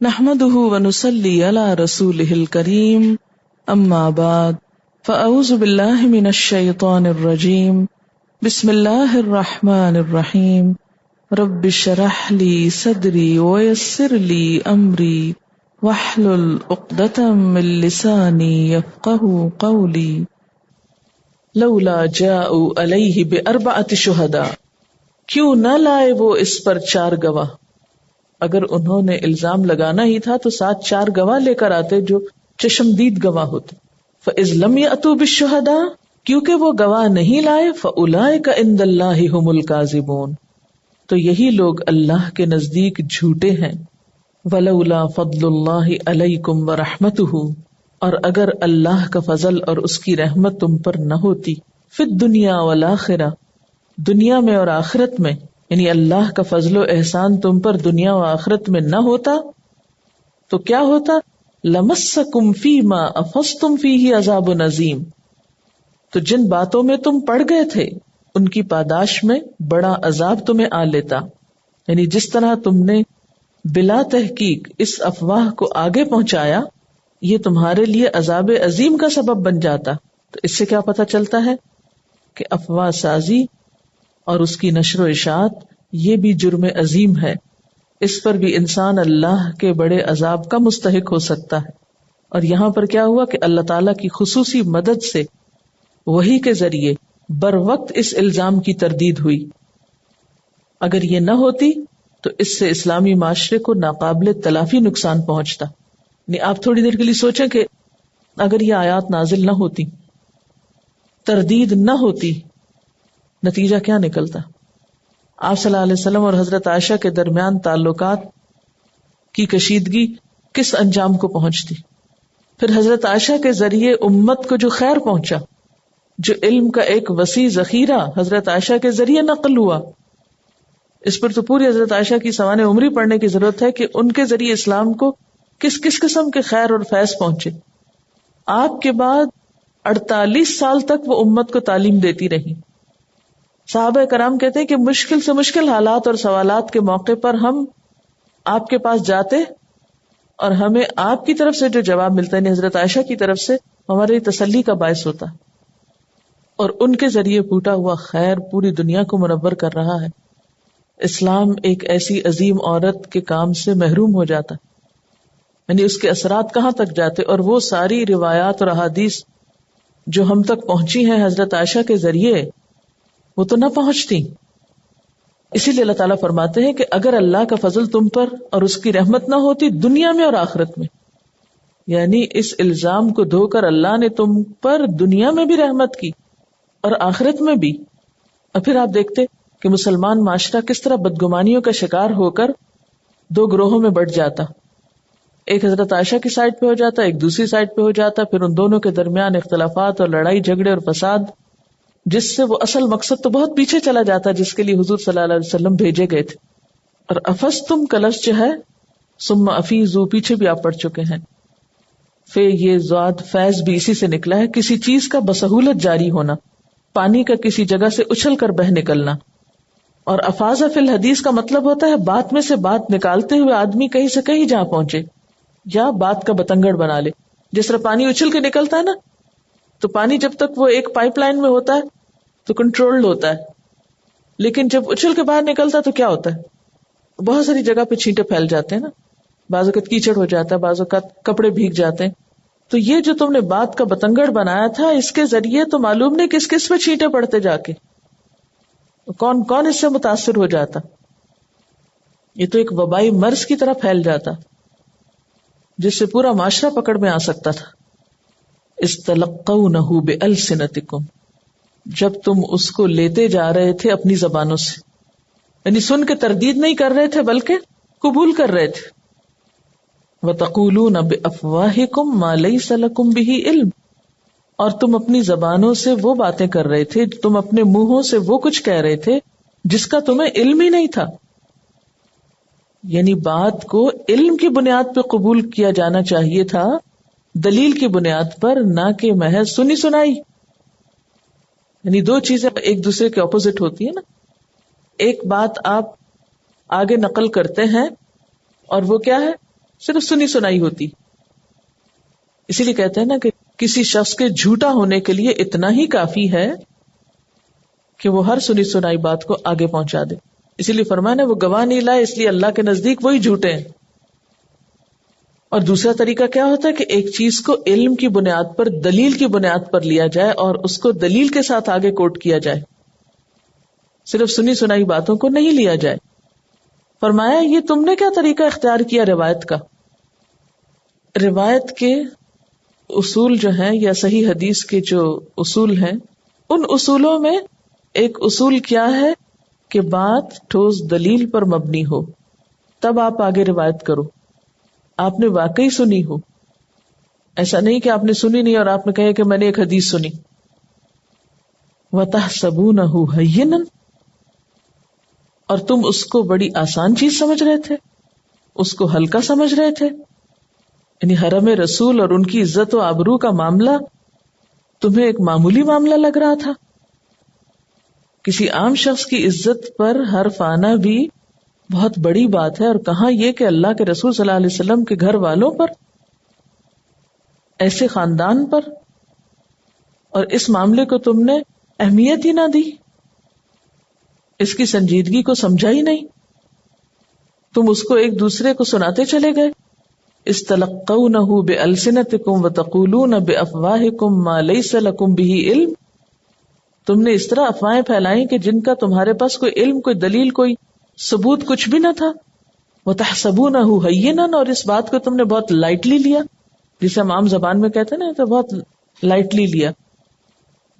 نحمده ونصلي على رسوله الكريم اما بعد فاعوذ بالله من الشيطان الرجيم بسم الله الرحمن الرحيم رب اشرح لي صدري ويسر لي امري واحلل عقدة من لساني يفقهوا قولي لولا جاءوا عليه بأربعة شهداء، کیوں نہ لائے وہ اس پر 4 گواہ؟ اگر انہوں نے الزام لگانا ہی تھا تو 4 گواہ لے کر آتے جو چشمدید گواہ ہوتے. فَإِذْ لَمْ يَأْتُوا بِالشُّهَدَاءِ، کیونکہ وہ گواہ نہیں لائے، فَأُولَئِكَ عِندَ اللَّهِ هُمُ الْكَاذِبُونَ، تو یہی لوگ اللہ کے نزدیک جھوٹے ہیں. وَلَوْلَا فَضْلُ اللَّهِ عَلَيْكُمْ وَرَحْمَتُهُ، اور اگر اللہ کا فضل اور اس کی رحمت تم پر نہ ہوتی، فِي الدُّنْيَا وَالْآخِرَةِ، دنیا میں اور آخرت میں، یعنی اللہ کا فضل و احسان تم پر دنیا و آخرت میں نہ ہوتا تو کیا ہوتا؟ لَمَسَّكُمْ فِي مَا أَفَضْتُمْ فِيهِ عَذَابٌ عَظِيمٌ، تو جن باتوں میں تم پڑ گئے تھے ان کی پاداش میں بڑا عذاب تمہیں آ لیتا. یعنی جس طرح تم نے بلا تحقیق اس افواہ کو آگے پہنچایا، یہ تمہارے لیے عذاب عظیم کا سبب بن جاتا. تو اس سے کیا پتہ چلتا ہے کہ افواہ سازی اور اس کی نشر و اشاعت یہ بھی جرم عظیم ہے، اس پر بھی انسان اللہ کے بڑے عذاب کا مستحق ہو سکتا ہے. اور یہاں پر کیا ہوا کہ اللہ تعالیٰ کی خصوصی مدد سے وحی کے ذریعے بر وقت اس الزام کی تردید ہوئی. اگر یہ نہ ہوتی تو اس سے اسلامی معاشرے کو ناقابل تلافی نقصان پہنچتا. آپ تھوڑی دیر کے لیے سوچیں کہ اگر یہ آیات نازل نہ ہوتی، تردید نہ ہوتی، نتیجہ کیا نکلتا؟ آپ صلی اللہ علیہ وسلم اور حضرت عائشہ کے درمیان تعلقات کی کشیدگی کس انجام کو پہنچتی؟ پھر حضرت عائشہ کے ذریعے امت کو جو خیر پہنچا، جو علم کا ایک وسیع ذخیرہ حضرت عائشہ کے ذریعے نقل ہوا، اس پر تو پوری حضرت عائشہ کی سوانح عمری پڑھنے کی ضرورت ہے کہ ان کے ذریعے اسلام کو کس کس قسم کے خیر اور فیض پہنچے. آپ کے بعد 48 سال تک وہ امت کو تعلیم دیتی رہی. صحابہ کرام کہتے ہیں کہ مشکل سے مشکل حالات اور سوالات کے موقع پر ہم آپ کے پاس جاتے اور ہمیں آپ کی طرف سے جو جواب ملتا ہے، حضرت عائشہ کی طرف سے، ہماری تسلی کا باعث ہوتا، اور ان کے ذریعے پھوٹا ہوا خیر پوری دنیا کو منور کر رہا ہے. اسلام ایک ایسی عظیم عورت کے کام سے محروم ہو جاتا، یعنی اس کے اثرات کہاں تک جاتے، اور وہ ساری روایات اور احادیث جو ہم تک پہنچی ہیں حضرت عائشہ کے ذریعے، وہ تو نہ پہنچتی. اسی لیے اللہ تعالیٰ فرماتے ہیں کہ اگر اللہ کا فضل تم پر اور اس کی رحمت نہ ہوتی دنیا میں اور آخرت میں، یعنی اس الزام کو دھو کر اللہ نے تم پر دنیا میں بھی رحمت کی اور آخرت میں بھی. اور پھر آپ دیکھتے کہ مسلمان معاشرہ کس طرح بدگمانیوں کا شکار ہو کر 2 گروہوں میں بٹ جاتا. ایک حضرت عائشہ کی سائڈ پہ ہو جاتا، ایک دوسری سائڈ پہ ہو جاتا، پھر ان دونوں کے درمیان اختلافات اور لڑائی جھگڑے اور فساد، جس سے وہ اصل مقصد تو بہت پیچھے چلا جاتا جس کے لیے حضور صلی اللہ علیہ وسلم بھیجے گئے تھے. اور افستم کا لفظ جو ہے ثم افیضوا، پیچھے بھی آپ پڑھ چکے ہیں. یہ زاد فیض بھی اسی سے نکلا ہے، کسی چیز کا بسہولت جاری ہونا، پانی کا کسی جگہ سے اچھل کر بہ نکلنا. اور افاظ فی الحدیث کا مطلب ہوتا ہے بات میں سے بات نکالتے ہوئے آدمی کہیں سے کہیں جہاں پہنچے، یا بات کا بتنگڑ بنا لے. جس طرح پانی اچھل کے نکلتا ہے نا، تو پانی جب تک وہ ایک پائپ لائن میں ہوتا ہے تو کنٹرولڈ ہوتا ہے، لیکن جب اچھل کے باہر نکلتا ہے تو کیا ہوتا ہے؟ بہت ساری جگہ پہ چھینٹے پھیل جاتے ہیں نا، بعض اوقات کیچڑ ہو جاتا ہے، بعض اوقات کپڑے بھیگ جاتے ہیں. تو یہ جو تم نے بات کا بتنگڑ بنایا تھا، اس کے ذریعے تو معلوم نہیں کس کس پہ چھینٹے پڑتے جا کے، کون کون اس سے متاثر ہو جاتا. یہ تو ایک وبائی مرض کی طرح پھیل جاتا جس سے پورا معاشرہ پکڑ میں آ سکتا تھا. استلقونہ بألسنتکم، جب تم اس کو لیتے جا رہے تھے اپنی زبانوں سے، یعنی سن کے تردید نہیں کر رہے تھے بلکہ قبول کر رہے تھے. وتقولون بافواہکم ما لیس لکم بہ علم، اور تم اپنی زبانوں سے وہ باتیں کر رہے تھے، تم اپنے منہوں سے وہ کچھ کہہ رہے تھے جس کا تمہیں علم ہی نہیں تھا. یعنی بات کو علم کی بنیاد پہ قبول کیا جانا چاہیے تھا، دلیل کی بنیاد پر، نہ کہ محض سنی سنائی. یعنی 2 چیزیں ایک دوسرے کے اپوزٹ ہوتی ہیں نا. ایک بات آپ آگے نقل کرتے ہیں اور وہ کیا ہے؟ صرف سنی سنائی ہوتی. اسی لیے کہتے ہیں نا کہ کسی شخص کے جھوٹا ہونے کے لیے اتنا ہی کافی ہے کہ وہ ہر سنی سنائی بات کو آگے پہنچا دے. اسی لیے فرمایا نا وہ گواہ نہیں لائے اس لیے اللہ کے نزدیک وہی جھوٹے ہیں. اور دوسرا طریقہ کیا ہوتا ہے کہ ایک چیز کو علم کی بنیاد پر، دلیل کی بنیاد پر لیا جائے اور اس کو دلیل کے ساتھ آگے کوٹ کیا جائے، صرف سنی سنائی باتوں کو نہیں لیا جائے. فرمایا یہ تم نے کیا طریقہ اختیار کیا روایت کا؟ روایت کے اصول جو ہیں یا صحیح حدیث کے جو اصول ہیں، ان اصولوں میں ایک اصول کیا ہے کہ بات ٹھوس دلیل پر مبنی ہو، تب آپ آگے روایت کرو. آپ نے واقعی سنی ہو، ایسا نہیں کہ آپ نے سنی نہیں اور آپ نے کہا کہ میں نے ایک حدیث سنی. وَتَحْسَبُونَهُ هَيِّنًا، اور تم اس کو بڑی آسان چیز سمجھ رہے تھے، اس کو ہلکا سمجھ رہے تھے. یعنی حرم رسول اور ان کی عزت و آبرو کا معاملہ تمہیں ایک معمولی معاملہ لگ رہا تھا. کسی عام شخص کی عزت پر حرف آنا بھی بہت بڑی بات ہے، اور کہاں یہ کہ اللہ کے رسول صلی اللہ علیہ وسلم کے گھر والوں پر، ایسے خاندان پر، اور اس معاملے کو تم نے اہمیت ہی نہ دی، اس کی سنجیدگی کو سمجھا ہی نہیں. تم اس کو ایک دوسرے کو سناتے چلے گئے. استلقونہ بألسنتکم وتقولون بأفواہکم ما لیس لکم بہ علم. تم نے اس طرح افواہیں پھیلائیں کہ جن کا تمہارے پاس کوئی علم، کوئی دلیل، کوئی ثبوت کچھ بھی نہ تھا. وَتَحْسَبُونَهُ هَيِّنًا، اور اس بات کو تم نے بہت لائٹلی لیا، جسے ہم عام زبان میں کہتے ہیں نا، تو بہت لائٹلی لیا.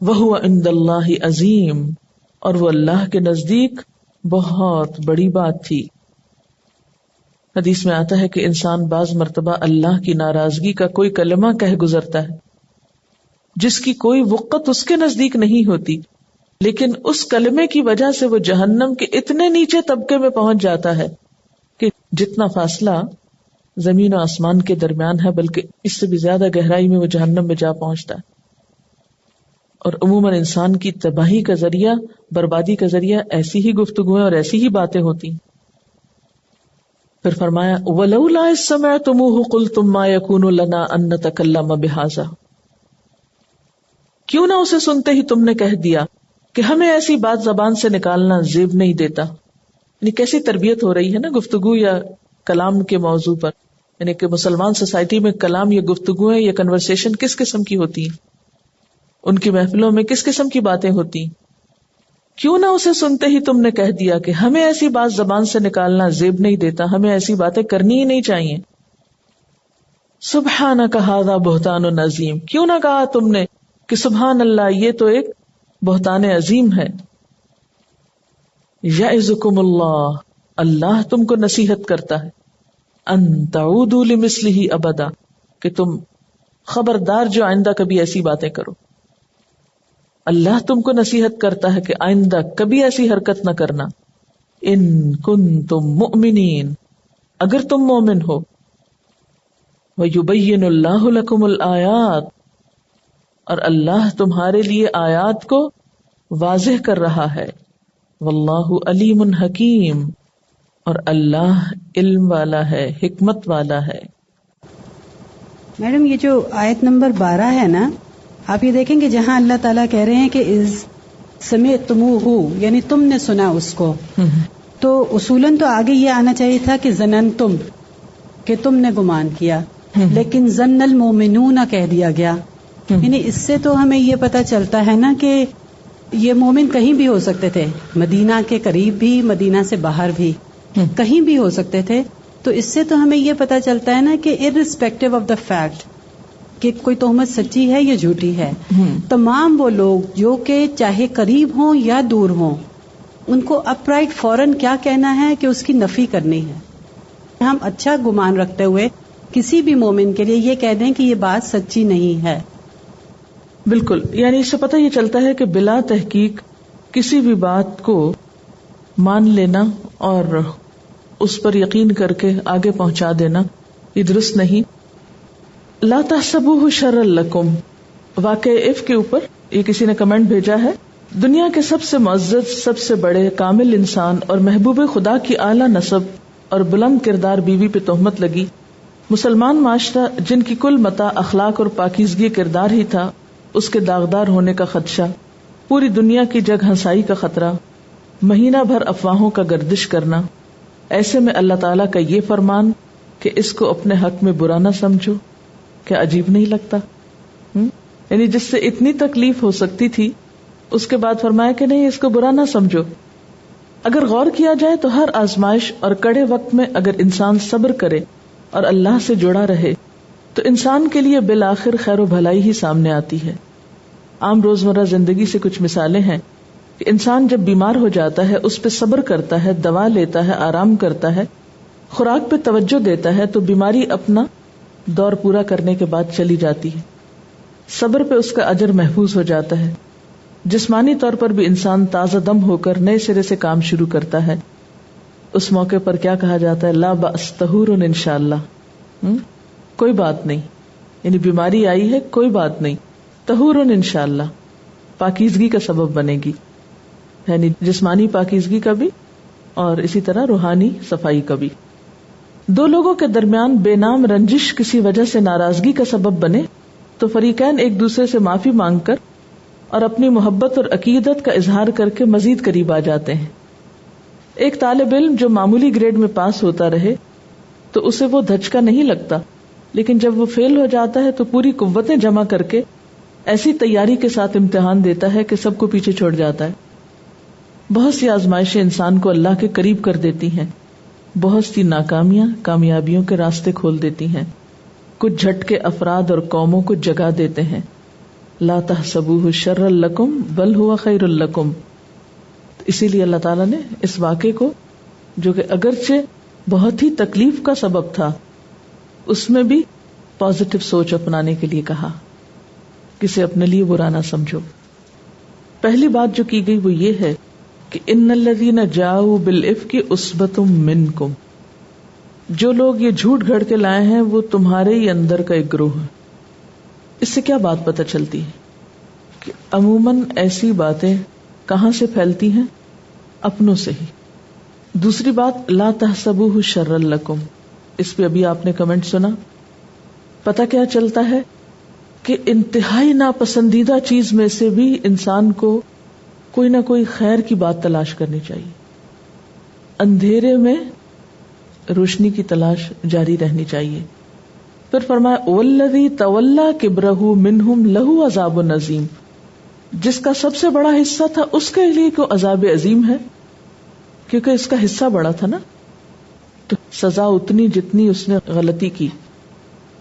وَهُوَ عِندَ اللَّهِ عَظِيمٌ، اور وہ اللہ کے نزدیک بہت بڑی بات تھی. حدیث میں آتا ہے کہ انسان بعض مرتبہ اللہ کی ناراضگی کا کوئی کلمہ کہہ گزرتا ہے جس کی کوئی وقت اس کے نزدیک نہیں ہوتی، لیکن اس کلمے کی وجہ سے وہ جہنم کے اتنے نیچے طبقے میں پہنچ جاتا ہے کہ جتنا فاصلہ زمین و آسمان کے درمیان ہے، بلکہ اس سے بھی زیادہ گہرائی میں وہ جہنم میں جا پہنچتا ہے. اور عموماً انسان کی تباہی کا ذریعہ، بربادی کا ذریعہ ایسی ہی گفتگویں اور ایسی ہی باتیں ہوتی ہیں. پھر فرمایا وَلَوْلَا إِذ سَمِعْتُمُوهُ قُلْتُمْ مَا يَكُونُ لَنَا أَن نَّتَكَلَّمَ بِهَٰذَا، کیوں نہ اسے سنتے ہی تم نے کہہ دیا کہ ہمیں ایسی بات زبان سے نکالنا زیب نہیں دیتا. یعنی کیسی تربیت ہو رہی ہے نا گفتگو یا کلام کے موضوع پر. یعنی کہ مسلمان سوسائٹی میں کلام یا گفتگویں یا کنورسیشن کس قسم کی ہوتی ہیں، ان کی محفلوں میں کس قسم کی باتیں ہوتی ہیں. کیوں نہ اسے سنتے ہی تم نے کہہ دیا کہ ہمیں ایسی بات زبان سے نکالنا زیب نہیں دیتا، ہمیں ایسی باتیں کرنی ہی نہیں چاہیے. سبحانک ھذا بہتان عظیم، کیوں نہ کہا تم نے کہ سبحان اللہ، یہ تو ایک بہتان عظیم ہے. یعظکم اللہ، اللہ تم کو نصیحت کرتا ہے، ان تعودوا لمثلہ ابدا، کہ تم خبردار جو آئندہ کبھی ایسی باتیں کرو. اللہ تم کو نصیحت کرتا ہے کہ آئندہ کبھی ایسی حرکت نہ کرنا. ان کنتم مؤمنین، اگر تم مومن ہو. وَيُبَيِّنُ اللَّهُ لَكُمُ الْآيَاتِ، اور اللہ تمہارے لیے آیات کو واضح کر رہا ہے. واللہ علیم حکیم، اور اللہ علم والا ہے، حکمت والا ہے. میڈم یہ جو آیت نمبر 12 ہے نا، آپ یہ دیکھیں کہ جہاں اللہ تعالیٰ کہہ رہے ہیں کہ اذ سمعتموہ، یعنی تم نے سنا اس کو، تو اصولاً تو آگے یہ آنا چاہیے تھا کہ ظننتم، کہ تم نے گمان کیا، لیکن ظن المومنون کہہ دیا گیا. یعنی اس سے تو ہمیں یہ پتہ چلتا ہے نا کہ یہ مومن کہیں بھی ہو سکتے تھے، مدینہ کے قریب بھی، مدینہ سے باہر بھی، کہیں بھی ہو سکتے تھے. تو اس سے تو ہمیں یہ پتہ چلتا ہے نا کہ irrespective آف دا فیکٹ کہ کوئی تہمت سچی ہے یا جھوٹی ہے، تمام وہ لوگ جو کہ چاہے قریب ہوں یا دور ہوں، ان کو اپرائٹ فوراً کیا کہنا ہے کہ اس کی نفی کرنی ہے. ہم اچھا گمان رکھتے ہوئے کسی بھی مومن کے لیے یہ کہہ دیں کہ یہ بات سچی نہیں ہے. بالکل، یعنی اس سے پتہ یہ چلتا ہے کہ بلا تحقیق کسی بھی بات کو مان لینا اور اس پر یقین کر کے آگے پہنچا دینا یہ درست نہیں. لا تحسبوہ شرا لکم، واقع اف کے اوپر یہ کسی نے کمنٹ بھیجا ہے. دنیا کے سب سے معزز، سب سے بڑے کامل انسان اور محبوب خدا کی اعلیٰ نسب اور بلند کردار بیوی پہ تہمت لگی مسلمان معاشرہ جن کی کل متاع اخلاق اور پاکیزگی کردار ہی تھا، اس کے داغدار ہونے کا خدشہ، پوری دنیا کی جگ ہنسائی کا خطرہ، مہینہ بھر افواہوں کا گردش کرنا، ایسے میں اللہ تعالیٰ کا یہ فرمان کہ اس کو اپنے حق میں برا نہ سمجھو، کیا عجیب نہیں لگتا؟ یعنی جس سے اتنی تکلیف ہو سکتی تھی، اس کے بعد فرمایا کہ نہیں، اس کو برا نہ سمجھو. اگر غور کیا جائے تو ہر آزمائش اور کڑے وقت میں اگر انسان صبر کرے اور اللہ سے جڑا رہے تو انسان کے لیے بالآخر خیر و بھلائی ہی سامنے آتی ہے. عام روزمرہ زندگی سے کچھ مثالیں ہیں کہ انسان جب بیمار ہو جاتا ہے، اس پہ صبر کرتا ہے، دوا لیتا ہے، آرام کرتا ہے، خوراک پہ توجہ دیتا ہے، تو بیماری اپنا دور پورا کرنے کے بعد چلی جاتی ہے. صبر پہ اس کا اجر محفوظ ہو جاتا ہے. جسمانی طور پر بھی انسان تازہ دم ہو کر نئے سرے سے کام شروع کرتا ہے. اس موقع پر کیا کہا جاتا ہے؟ لا بأس طہور انشاءاللہ، کوئی بات نہیں، یعنی بیماری آئی ہے، کوئی بات نہیں، طہور انشاءاللہ، پاکیزگی کا سبب بنے گی، یعنی جسمانی پاکیزگی کا بھی اور اسی طرح روحانی صفائی کا بھی. دو لوگوں کے درمیان بے نام رنجش کسی وجہ سے ناراضگی کا سبب بنے تو فریقین ایک دوسرے سے معافی مانگ کر اور اپنی محبت اور عقیدت کا اظہار کر کے مزید قریب آ جاتے ہیں. ایک طالب علم جو معمولی گریڈ میں پاس ہوتا رہے تو اسے وہ دھچکا نہیں لگتا، لیکن جب وہ فیل ہو جاتا ہے تو پوری قوتیں جمع کر کے ایسی تیاری کے ساتھ امتحان دیتا ہے کہ سب کو پیچھے چھوڑ جاتا ہے. بہت سی آزمائشیں انسان کو اللہ کے قریب کر دیتی ہیں، بہت سی ناکامیاں کامیابیوں کے راستے کھول دیتی ہیں. کچھ جھٹکے افراد اور قوموں کو جگا دیتے ہیں. لا تحسبوہ شرا لکم بل ہوا خیر لکم. اسی لیے اللہ تعالیٰ نے اس واقعے کو، جو کہ اگرچہ بہت ہی تکلیف کا سبب تھا، اس میں بھی پازیٹو سوچ اپنانے کے لیے کہا، کسے اپنے لیے برا نہ سمجھو. پہلی بات جو کی گئی وہ یہ ہے کہ ان الذین جاؤوا بالافک عصبۃ منکم، جو لوگ یہ جھوٹ گھڑ کے لائے ہیں وہ تمہارے ہی اندر کا ایک گروہ ہے. اس سے کیا بات پتہ چلتی ہے کہ عموماً ایسی باتیں کہاں سے پھیلتی ہیں؟ اپنوں سے ہی. دوسری بات، لا تحسبوہ شرا لکم، اس پہ ابھی آپ نے کمنٹ سنا. پتہ کیا چلتا ہے کہ انتہائی ناپسندیدہ چیز میں سے بھی انسان کو کوئی نہ کوئی خیر کی بات تلاش کرنی چاہیے. اندھیرے میں روشنی کی تلاش جاری رہنی چاہیے. پھر فرمایا والذی تولی کبرہ منہم لہ عذاب عظیم، جس کا سب سے بڑا حصہ تھا اس کے لیے کو عذاب عظیم ہے، کیونکہ اس کا حصہ بڑا تھا نا، تو سزا اتنی جتنی اس نے غلطی کی.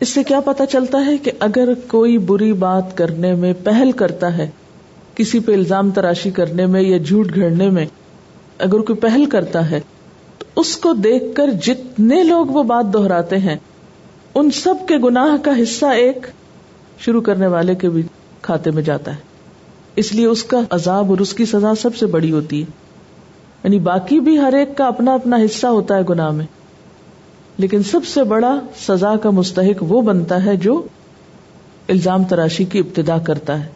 اس سے کیا پتا چلتا ہے کہ اگر کوئی بری بات کرنے میں پہل کرتا ہے، کسی پہ الزام تراشی کرنے میں یا جھوٹ گھڑنے میں اگر کوئی پہل کرتا ہے، تو اس کو دیکھ کر جتنے لوگ وہ بات دہراتے ہیں ان سب کے گناہ کا حصہ ایک شروع کرنے والے کے بھی کھاتے میں جاتا ہے. اس لیے اس کا عذاب اور اس کی سزا سب سے بڑی ہوتی ہے. یعنی باقی بھی ہر ایک کا اپنا اپنا حصہ ہوتا ہے گناہ میں، لیکن سب سے بڑا سزا کا مستحق وہ بنتا ہے جو الزام تراشی کی ابتدا کرتا ہے.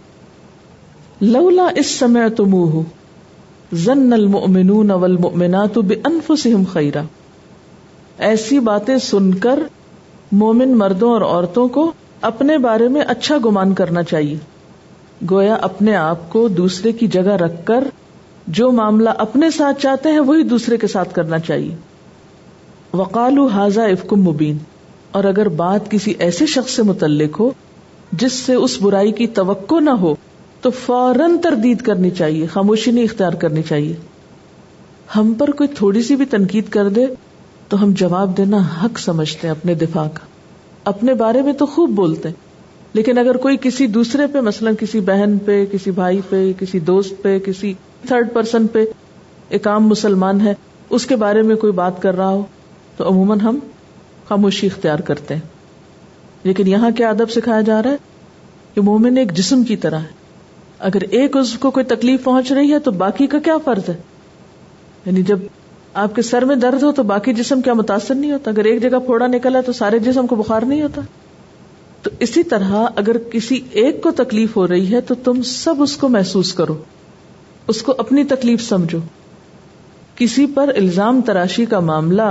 لولا اذ سمعتموہ ظن المؤمنون والمؤمنات بانفسہم خیرا، ایسی باتیں سن کر مومن مردوں اور عورتوں کو اپنے بارے میں اچھا گمان کرنا چاہیے. گویا اپنے آپ کو دوسرے کی جگہ رکھ کر جو معاملہ اپنے ساتھ چاہتے ہیں وہی دوسرے کے ساتھ کرنا چاہیے. وقالوا ھذا افک مبین، اور اگر بات کسی ایسے شخص سے متعلق ہو جس سے اس برائی کی توقع نہ ہو تو فوراً تردید کرنی چاہیے، خاموشی نہیں اختیار کرنی چاہیے. ہم پر کوئی تھوڑی سی بھی تنقید کر دے تو ہم جواب دینا حق سمجھتے ہیں اپنے دفاع کا، اپنے بارے میں تو خوب بولتے ہیں، لیکن اگر کوئی کسی دوسرے پہ، مثلا کسی بہن پہ، کسی بھائی پہ، کسی دوست پہ، کسی تھرڈ پرسن پہ، ایک عام مسلمان ہے اس کے بارے میں کوئی بات کر رہا ہو تو عموماً ہم خاموشی اختیار کرتے ہیں. لیکن یہاں کیا ادب سکھایا جا رہا ہے کہ مومن ایک جسم کی طرح ہے، اگر ایک عضو کو کوئی تکلیف پہنچ رہی ہے تو باقی کا کیا فرض ہے؟ یعنی جب آپ کے سر میں درد ہو تو باقی جسم کیا متاثر نہیں ہوتا؟ اگر ایک جگہ پھوڑا نکلا تو سارے جسم کو بخار نہیں ہوتا؟ تو اسی طرح اگر کسی ایک کو تکلیف ہو رہی ہے تو تم سب اس کو محسوس کرو، اس کو اپنی تکلیف سمجھو. کسی پر الزام تراشی کا معاملہ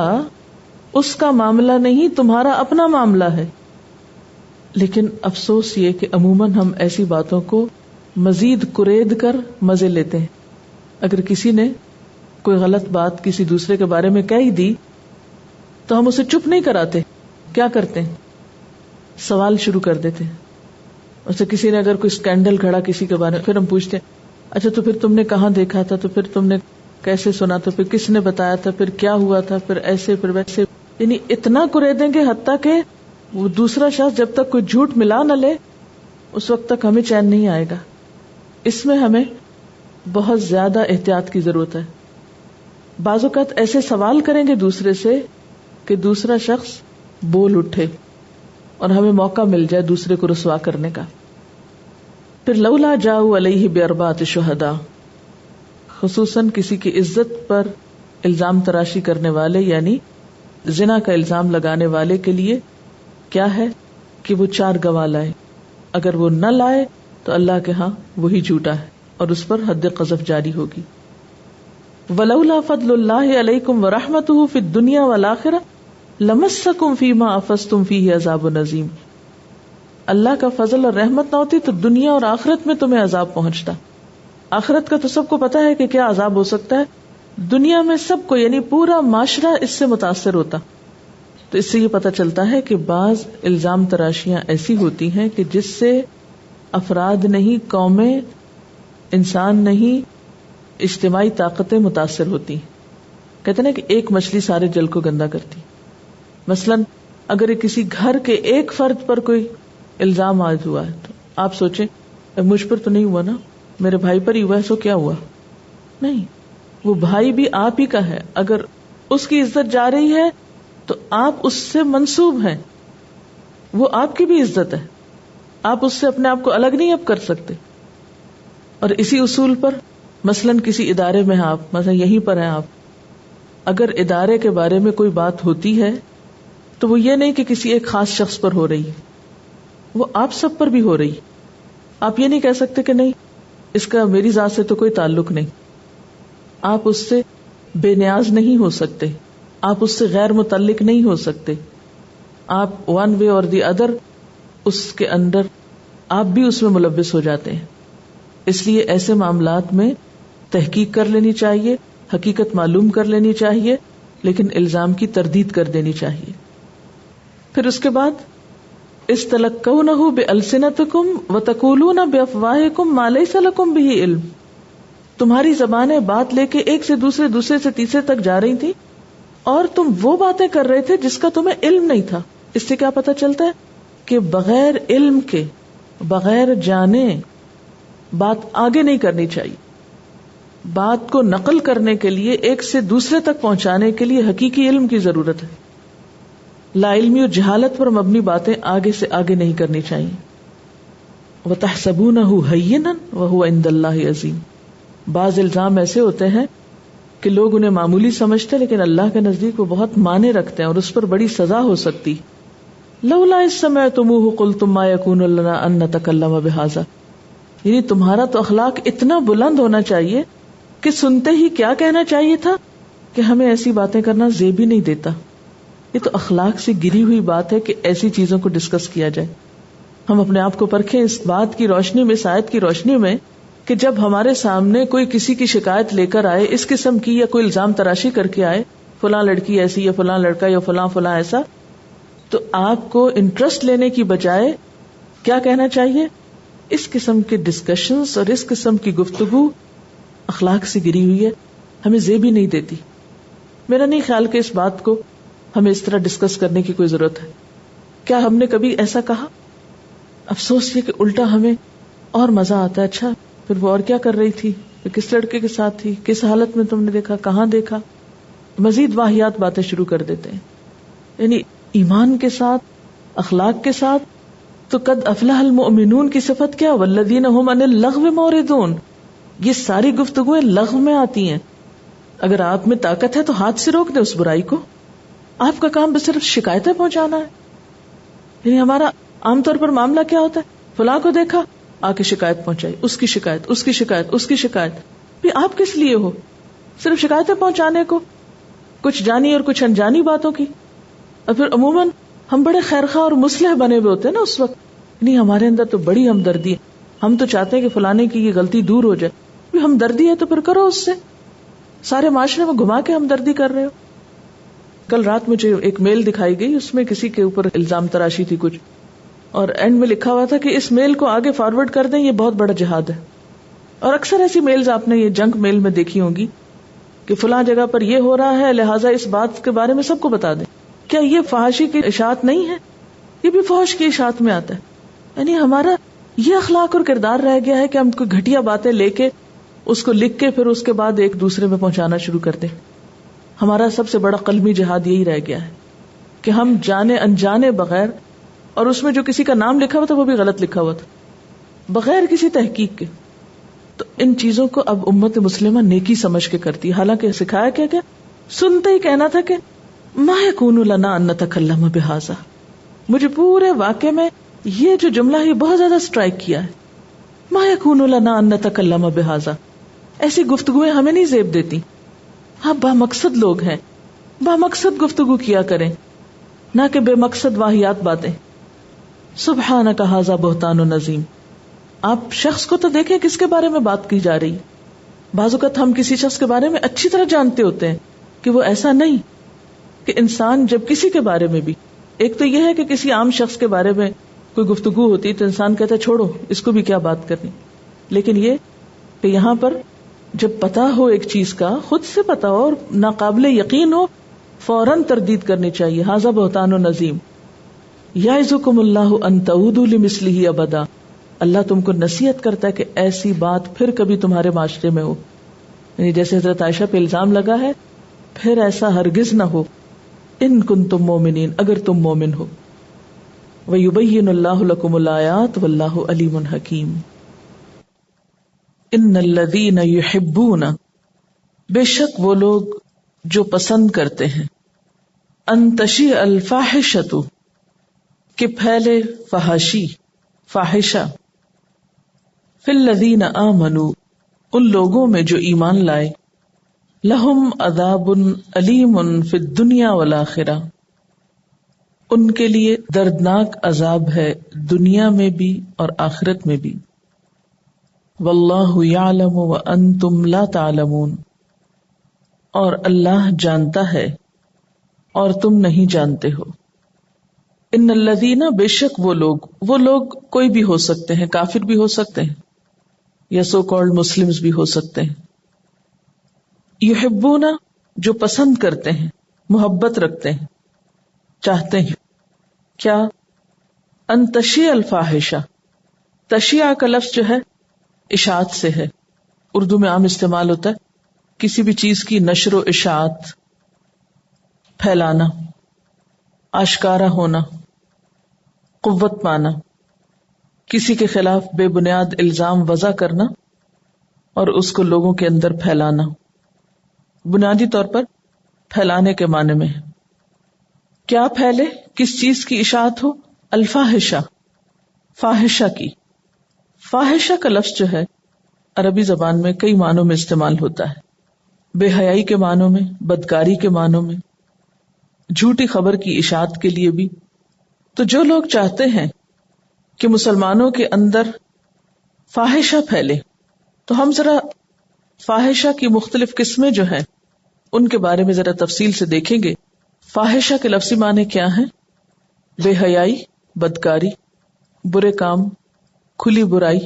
اس کا معاملہ نہیں، تمہارا اپنا معاملہ ہے. لیکن افسوس یہ کہ عموماً ہم ایسی باتوں کو مزید کرید کر مزے لیتے ہیں. اگر کسی نے کوئی غلط بات کسی دوسرے کے بارے میں کہی دی تو ہم اسے چپ نہیں کراتے، کیا کرتے ہیں؟ سوال شروع کر دیتے ہیں. اسے کسی نے اگر کوئی اسکینڈل کھڑا کسی کے بارے میں، پھر ہم پوچھتے ہیں اچھا تو پھر تم نے کہاں دیکھا تھا، تو پھر تم نے کیسے سنا، تو پھر کس نے بتایا تھا، پھر کیا ہوا تھا، پھر ایسے پھر ویسے. یعنی اتنا کریدیں گے حتیٰ کہ وہ دوسرا شخص جب تک کوئی جھوٹ ملا نہ لے اس وقت تک ہمیں چین نہیں آئے گا. اس میں ہمیں بہت زیادہ احتیاط کی ضرورت ہے. بعض اوقات ایسے سوال کریں گے دوسرے سے کہ دوسرا شخص بول اٹھے اور ہمیں موقع مل جائے دوسرے کو رسوا کرنے کا. پھر لولا جاؤ علیہ باربعۃ شہداء، خصوصاً کسی کی عزت پر الزام تراشی کرنے والے یعنی زنا کا الزام لگانے والے کے لیے کیا ہے کہ وہ 4 گواہ لائے. اگر وہ نہ لائے تو اللہ کے ہاں وہی جھوٹا ہے اور اس پر حد قذف جاری ہوگی. ولولا فضل اللہ علیکم ورحمتہ فی الدنیا والآخرہ لمسکم فیما افضتم فیہ عذاب عظیم. اللہ کا فضل اور رحمت نہ ہوتی تو دنیا اور آخرت میں تمہیں عذاب پہنچتا. آخرت کا تو سب کو پتا ہے کہ کیا عذاب ہو سکتا ہے، دنیا میں سب کو یعنی پورا معاشرہ اس سے متاثر ہوتا. تو اس سے یہ پتہ چلتا ہے کہ بعض الزام تراشیاں ایسی ہوتی ہیں کہ جس سے افراد نہیں، قومیں، انسان نہیں، اجتماعی طاقتیں متاثر ہوتی ہیں. کہتے ہیں کہ ایک مچھلی سارے جل کو گندا کرتی. مثلاً اگر کسی گھر کے ایک فرد پر کوئی الزام عائد ہوا ہے تو آپ سوچیں مجھ پر تو نہیں ہوا نا، میرے بھائی پر ہی ہوا ہے، سو کیا ہوا؟ نہیں، وہ بھائی بھی آپ ہی کا ہے. اگر اس کی عزت جا رہی ہے تو آپ اس سے منسوب ہیں، وہ آپ کی بھی عزت ہے، آپ اس سے اپنے آپ کو الگ نہیں اب کر سکتے. اور اسی اصول پر مثلاً کسی ادارے میں ہیں آپ، مثلا یہیں پر ہیں آپ، اگر ادارے کے بارے میں کوئی بات ہوتی ہے تو وہ یہ نہیں کہ کسی ایک خاص شخص پر ہو رہی ہے، وہ آپ سب پر بھی ہو رہی. آپ یہ نہیں کہہ سکتے کہ نہیں اس کا میری ذات سے تو کوئی تعلق نہیں. آپ اس سے بے نیاز نہیں ہو سکتے، آپ اس سے غیر متعلق نہیں ہو سکتے. آپ ون وے اور دی ادر اس کے اندر آپ بھی اس میں ملوث ہو جاتے ہیں. اس لیے ایسے معاملات میں تحقیق کر لینی چاہیے، حقیقت معلوم کر لینی چاہیے، لیکن الزام کی تردید کر دینی چاہیے. پھر اس کے بعد استلقونہ بألسنتکم وتقولون بافواہکم ما لیس لکم بہ علم، تمہاری زبانیں بات لے کے ایک سے دوسرے سے تیسرے تک جا رہی تھی اور تم وہ باتیں کر رہے تھے جس کا تمہیں علم نہیں تھا. اس سے کیا پتہ چلتا ہے کہ بغیر علم کے، بغیر جانے بات آگے نہیں کرنی چاہیے. بات کو نقل کرنے کے لیے، ایک سے دوسرے تک پہنچانے کے لیے حقیقی علم کی ضرورت ہے. لا علمی اور جہالت پر مبنی باتیں آگے سے آگے نہیں کرنی چاہیے. وَتَحْسَبُونَهُ هَيِّنًا وَهُوَ عِندَ اللَّهِ عَظِيمٌ. بعض الزام ایسے ہوتے ہیں کہ لوگ انہیں معمولی سمجھتے لیکن اللہ کے نزدیک وہ بہت معنی رکھتے ہیں اور اس پر بڑی سزا ہو سکتی. لولا اذ سمعتموه قلتم ما يكون لنا ان نتكلم بهذا، یعنی تمہارا تو اخلاق اتنا بلند ہونا چاہیے کہ سنتے ہی کیا کہنا چاہیے تھا کہ ہمیں ایسی باتیں کرنا زیب ہی نہیں دیتا. یہ تو اخلاق سے گری ہوئی بات ہے کہ ایسی چیزوں کو ڈسکس کیا جائے. ہم اپنے آپ کو پرکھیں اس بات کی روشنی میں، اس آیت کی روشنی میں، کہ جب ہمارے سامنے کوئی کسی کی شکایت لے کر آئے اس قسم کی، یا کوئی الزام تراشی کر کے آئے فلاں لڑکی ایسی یا فلاں لڑکا یا فلاں ایسا، تو آپ کو انٹرسٹ لینے کی بجائے کیا کہنا چاہیے؟ اس قسم کے ڈسکشنز اور اس قسم کی گفتگو اخلاق سے گری ہوئی ہے، ہمیں زیب ہی نہیں دیتی. میرا نہیں خیال کہ اس بات کو ہمیں اس طرح ڈسکس کرنے کی کوئی ضرورت ہے. کیا ہم نے کبھی ایسا کہا؟ افسوس یہ کہ الٹا ہمیں اور مزہ آتا ہے. اچھا پھر وہ اور کیا کر رہی تھی، کس لڑکے کے ساتھ تھی، کس حالت میں تم نے دیکھا، کہاں دیکھا، مزید واہیات باتیں شروع کر دیتے ہیں. یعنی ایمان کے ساتھ، اخلاق کے ساتھ تو قد افلح المؤمنون کی صفت کیا؟ والذین هم عن اللغو معرضون. یہ ساری گفتگویں لغو میں آتی ہیں. اگر آپ میں طاقت ہے تو ہاتھ سے روک دیں اس برائی کو. آپ کا کام بس صرف شکایتیں پہنچانا ہے. یعنی ہمارا عام طور پر معاملہ کیا ہوتا ہے؟ فلاں کو دیکھا، آ کے شکایت پہنچائی، اس کی شکایت، اس کی شکایت، اس کی شکایت. بھی آپ کس لیے ہو؟ صرف شکایتیں پہنچانے کو، کچھ جانی اور کچھ انجانی باتوں کی. اور پھر عموماً ہم بڑے خیرخواہ اور مصلح بنے ہوئے ہوتے ہیں نا اس وقت, نہیں ہمارے اندر تو بڑی ہمدردی ہے, ہم تو چاہتے ہیں کہ فلانے کی یہ غلطی دور ہو جائے. ہمدردی ہے تو پھر کرو اس سے, سارے معاشرے میں گھما کے ہمدردی کر رہے ہو. کل رات مجھے ایک میل دکھائی گئی, اس میں کسی کے اوپر الزام تراشی تھی کچھ, اور اینڈ میں لکھا ہوا تھا کہ اس میل کو آگے فارورڈ کر دیں, یہ بہت بڑا جہاد ہے. اور اکثر ایسی میلز آپ نے یہ جنک میل میں دیکھی ہوں گی کہ فلاں جگہ پر یہ ہو رہا ہے, لہٰذا اس بات کے بارے میں سب کو بتا دیں. کیا یہ فحاشی کی اشاعت نہیں ہے؟ یہ بھی فحش کی اشاعت میں آتا ہے. یعنی ہمارا یہ اخلاق اور کردار رہ گیا ہے کہ ہم کوئی گھٹیا باتیں لے کے اس کو لکھ کے پھر اس کے بعد ایک دوسرے میں پہنچانا شروع کر دیں. ہمارا سب سے بڑا قلمی جہاد یہی رہ گیا ہے کہ ہم جانے انجانے بغیر, اور اس میں جو کسی کا نام لکھا ہوا تھا وہ بھی غلط لکھا ہوا تھا, بغیر کسی تحقیق کے. تو ان چیزوں کو اب امت مسلمہ نیکی سمجھ کے کرتی ہے. حالانکہ سکھایا کیا کیا, سنتے ہی کہنا تھا کہ ما یکون لنا ان نتکلم بہذا. مجھے پورے واقعے میں یہ جو جملہ ہے بہت زیادہ اسٹرائک کیا ہے. ما یکون لنا ان نتکلم بہذا, ایسی گفتگویں ہمیں نہیں زیب دیتی. ہاں با مقصد لوگ ہیں, با مقصد گفتگو کیا کریں, نہ کہ بے مقصد واہیات باتیں. سبحانک ھذا بہتان عظیم. آپ شخص کو تو دیکھیں کس کے بارے میں بات کی جا رہی. بعض اوقات ہم کسی شخص کے بارے میں اچھی طرح جانتے ہوتے ہیں کہ وہ ایسا نہیں. کہ انسان جب کسی کے بارے میں بھی, ایک تو یہ ہے کہ کسی عام شخص کے بارے میں کوئی گفتگو ہوتی تو انسان کہتا ہے چھوڑو اس کو بھی کیا بات کرنی. لیکن یہ کہ یہاں پر جب پتا ہو ایک چیز کا, خود سے پتا ہو اور ناقابل یقین ہو, فوراً تردید کرنی چاہیے. ھذا بہتان عظیم. یعظکم اللہ ان تعودوا لمثلہ ابدا. اللہ تم کو نصیحت کرتا ہے کہ ایسی بات پھر کبھی تمہارے معاشرے میں ہو. یعنی جیسے حضرت عائشہ پہ الزام لگا ہے, پھر ایسا ہرگز نہ ہو. ان کنتم مومنین, اگر تم مومن ہو. وَيُبَيِّنُ اللَّهُ لَكُمُ الْآيَاتِ وَاللَّهُ عَلِيمٌ حَكِيمٌ. ان الذین یحبون, بے شک وہ لوگ جو پسند کرتے ہیں, ان تشیع الفاحشۃ, کہ پھیلے فحاشی فاحشہ, فی الذین آمنوا, ان لوگوں میں جو ایمان لائے, لہم عذاب علیم فی الدنیا والآخرہ, ان کے لیے دردناک عذاب ہے دنیا میں بھی اور آخرت میں بھی. واللہ یعلم وانتم لا تعلمون, اور اللہ جانتا ہے اور تم نہیں جانتے ہو. ان الذین, بے شک وہ لوگ کوئی بھی ہو سکتے ہیں, کافر بھی ہو سکتے ہیں یا سو کالڈ مسلمز بھی ہو سکتے ہیں. یحبون, جو پسند کرتے ہیں, محبت رکھتے ہیں, چاہتے ہیں کیا, ان تشیع الفاحشہ. تشیع کا لفظ جو ہے اشاعت سے ہے, اردو میں عام استعمال ہوتا ہے کسی بھی چیز کی نشر و اشاعت, پھیلانا, آشکارا ہونا, قوت پانا, کسی کے خلاف بے بنیاد الزام وضع کرنا اور اس کو لوگوں کے اندر پھیلانا. بنیادی طور پر پھیلانے کے معنی میں ہے. کیا پھیلے, کس چیز کی اشاعت ہو, الفاحشہ, فاحشہ کی. فاحشہ کا لفظ جو ہے عربی زبان میں کئی معنوں میں استعمال ہوتا ہے. بے حیائی کے معنوں میں, بدکاری کے معنوں میں, جھوٹی خبر کی اشاعت کے لیے بھی. تو جو لوگ چاہتے ہیں کہ مسلمانوں کے اندر فاحشہ پھیلے, تو ہم ذرا فاحشہ کی مختلف قسمیں جو ہیں ان کے بارے میں ذرا تفصیل سے دیکھیں گے. فاحشہ کے لفظی معنی کیا ہیں؟ بے حیائی, بدکاری, برے کام, کھلی برائی,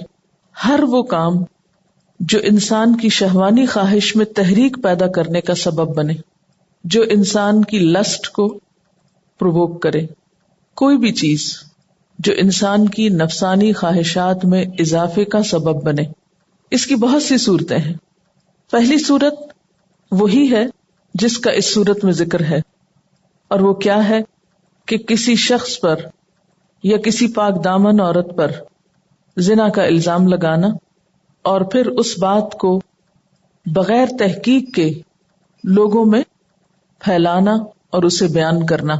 ہر وہ کام جو انسان کی شہوانی خواہش میں تحریک پیدا کرنے کا سبب بنے, جو انسان کی لسٹ کو پرووک کرے. کوئی بھی چیز جو انسان کی نفسانی خواہشات میں اضافے کا سبب بنے. اس کی بہت سی صورتیں ہیں. پہلی صورت وہی ہے جس کا اس صورت میں ذکر ہے, اور وہ کیا ہے کہ کسی شخص پر یا کسی پاک دامن عورت پر زنا کا الزام لگانا اور پھر اس بات کو بغیر تحقیق کے لوگوں میں پھیلانا اور اسے بیان کرنا,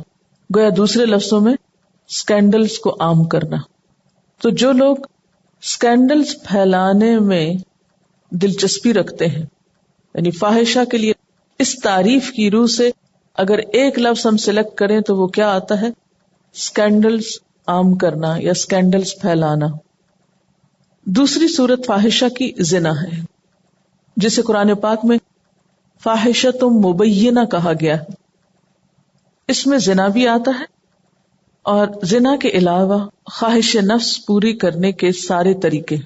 گویا دوسرے لفظوں میں اسکینڈلز کو عام کرنا. تو جو لوگ اسکینڈلز پھیلانے میں دلچسپی رکھتے ہیں, یعنی فاحشہ کے لیے اس تعریف کی روح سے اگر ایک لفظ ہم سلیکٹ کریں تو وہ کیا آتا ہے؟ اسکینڈلز عام کرنا یا اسکینڈلز پھیلانا. دوسری صورت فاحشہ کی زنا ہے، جسے قرآن پاک میں فاحشۃ مبینہ کہا گیا ہے. اس میں زنا بھی آتا ہے اور زنا کے علاوہ خواہش نفس پوری کرنے کے سارے طریقے،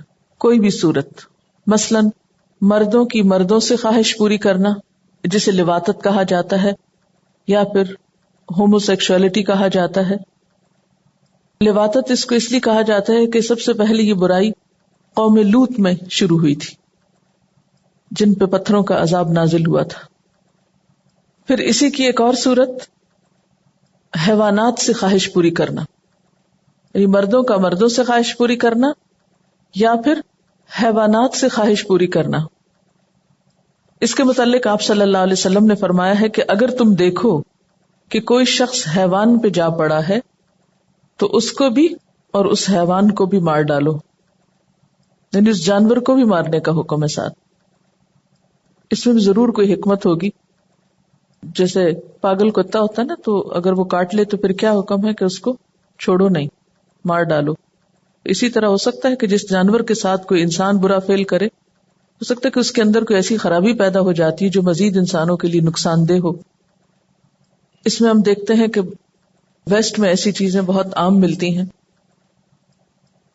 کوئی بھی صورت، مثلا مردوں کی مردوں سے خواہش پوری کرنا جسے لواطت کہا جاتا ہے یا پھر ہومو سیکشولیٹی کہا جاتا ہے. لواطت اس کو اس لیے کہا جاتا ہے کہ سب سے پہلے یہ برائی قوم لوط میں شروع ہوئی تھی، جن پہ پتھروں کا عذاب نازل ہوا تھا. پھر اسی کی ایک اور صورت حیوانات سے خواہش پوری کرنا، یعنی مردوں کا مردوں سے خواہش پوری کرنا یا پھر حیوانات سے خواہش پوری کرنا. اس کے متعلق آپ صلی اللہ علیہ وسلم نے فرمایا ہے کہ اگر تم دیکھو کہ کوئی شخص حیوان پہ جا پڑا ہے تو اس کو بھی اور اس حیوان کو بھی مار ڈالو، یعنی اس جانور کو بھی مارنے کا حکم ہے ساتھ. اس میں بھی ضرور کوئی حکمت ہوگی. جیسے پاگل کتا ہوتا ہے نا، تو اگر وہ کاٹ لے تو پھر کیا حکم ہے کہ اس کو چھوڑو نہیں، مار ڈالو. اسی طرح ہو سکتا ہے کہ جس جانور کے ساتھ کوئی انسان برا فعل کرے، ہو سکتا ہے کہ اس کے اندر کوئی ایسی خرابی پیدا ہو جاتی ہے جو مزید انسانوں کے لیے نقصان دہ ہو. اس میں ہم دیکھتے ہیں کہ ویسٹ میں ایسی چیزیں بہت عام ملتی ہیں.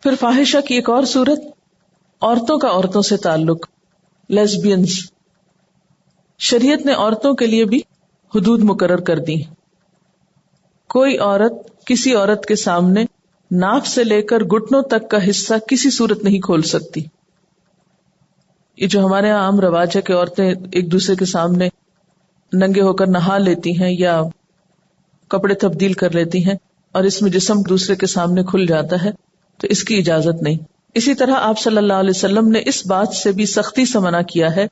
پھر فاحشہ کی ایک اور صورت عورتوں کا عورتوں سے تعلق، لیزبینز. شریعت نے عورتوں کے لیے بھی حدود مقرر کر دی. کوئی عورت کسی عورت کے سامنے ناک سے لے کر گھٹنوں تک کا حصہ کسی صورت نہیں کھول سکتی. یہ جو ہمارے یہاں عام رواج ہے کہ عورتیں ایک دوسرے کے سامنے ننگے ہو کر نہا لیتی ہیں یا کپڑے تبدیل کر لیتی ہیں اور اس میں جسم دوسرے کے سامنے کھل جاتا ہے، تو اس کی اجازت نہیں. اسی طرح آپ صلی اللہ علیہ وسلم نے اس بات سے بھی سختی سے منع کیا ہے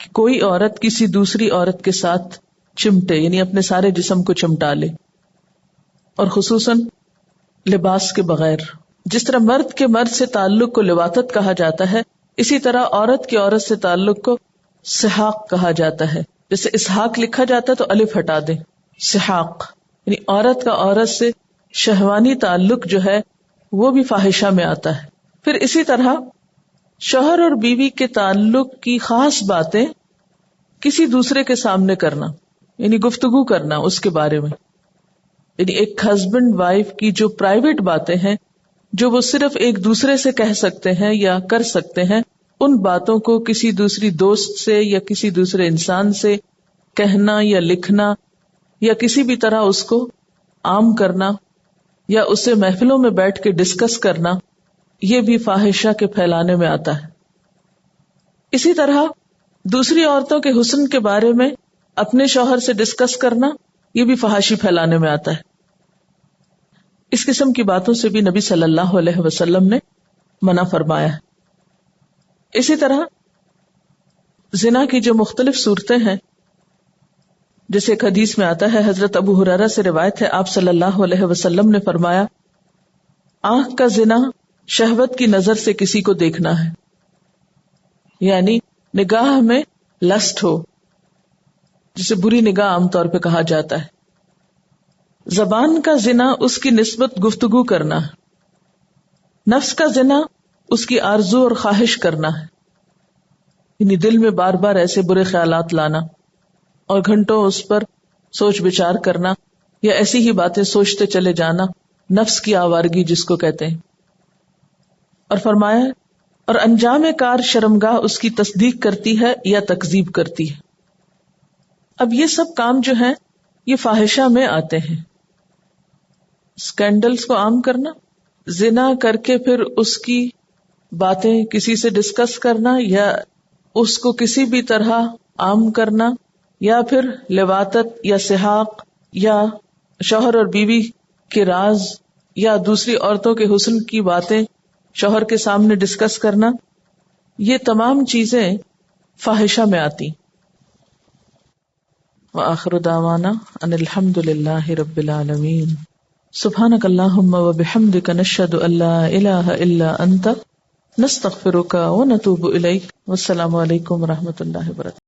کہ کوئی عورت کسی دوسری عورت کے ساتھ چمٹے، یعنی اپنے سارے جسم کو چمٹا لے، اور خصوصاً لباس کے بغیر. جس طرح مرد کے مرد سے تعلق کو لواطت کہا جاتا ہے، اسی طرح عورت کے عورت سے تعلق کو سحاق کہا جاتا ہے. جیسے اسحاق لکھا جاتا ہے تو الف ہٹا دیں، سحاق، یعنی عورت کا عورت سے شہوانی تعلق جو ہے وہ بھی فاحشہ میں آتا ہے. پھر اسی طرح شوہر اور بیوی کے تعلق کی خاص باتیں کسی دوسرے کے سامنے کرنا، یعنی گفتگو کرنا اس کے بارے میں، یعنی ایک ہسبینڈ وائف کی جو پرائیویٹ باتیں ہیں جو وہ صرف ایک دوسرے سے کہہ سکتے ہیں یا کر سکتے ہیں، ان باتوں کو کسی دوسری دوست سے یا کسی دوسرے انسان سے کہنا یا لکھنا یا کسی بھی طرح اس کو عام کرنا یا اسے محفلوں میں بیٹھ کے ڈسکس کرنا، یہ بھی فاحشہ کے پھیلانے میں آتا ہے. اسی طرح دوسری عورتوں کے حسن کے بارے میں اپنے شوہر سے ڈسکس کرنا، یہ بھی فحاشی پھیلانے میں آتا ہے. اس قسم کی باتوں سے بھی نبی صلی اللہ علیہ وسلم نے منع فرمایا ہے. اسی طرح زنا کی جو مختلف صورتیں ہیں، جیسے ایک حدیث میں آتا ہے، حضرت ابو ہریرہ سے روایت ہے، آپ صلی اللہ علیہ وسلم نے فرمایا، آنکھ کا زنا شہوت کی نظر سے کسی کو دیکھنا ہے، یعنی نگاہ میں لسٹ ہو، جسے بری نگاہ عام طور پہ کہا جاتا ہے. زبان کا زنا اس کی نسبت گفتگو کرنا ہے. نفس کا زنا اس کی آرزو اور خواہش کرنا ہے، یعنی دل میں بار بار ایسے برے خیالات لانا اور گھنٹوں اس پر سوچ بچار کرنا یا ایسی ہی باتیں سوچتے چلے جانا، نفس کی آوارگی جس کو کہتے ہیں. اور فرمایا، اور انجام کار شرمگاہ اس کی تصدیق کرتی ہے یا تکذیب کرتی ہے. اب یہ سب کام جو ہیں یہ فاحشہ میں آتے ہیں. اسکینڈلز کو عام کرنا، زنا کر کے پھر اس کی باتیں کسی سے ڈسکس کرنا یا اس کو کسی بھی طرح عام کرنا، یا پھر لواطت یا سحاق یا شوہر اور بیوی کے راز یا دوسری عورتوں کے حسن کی باتیں شوہر کے سامنے ڈسکس کرنا، یہ تمام چیزیں فاحشہ میں آتی. وآخر دعوانا ان الحمد للہ رب العالمین. سبحانک اللہم وبحمدک نشہد ان لا الہ الا انت نستغفرک ونتوب الیک. والسلام علیکم ورحمۃ اللہ وبرکاتہ.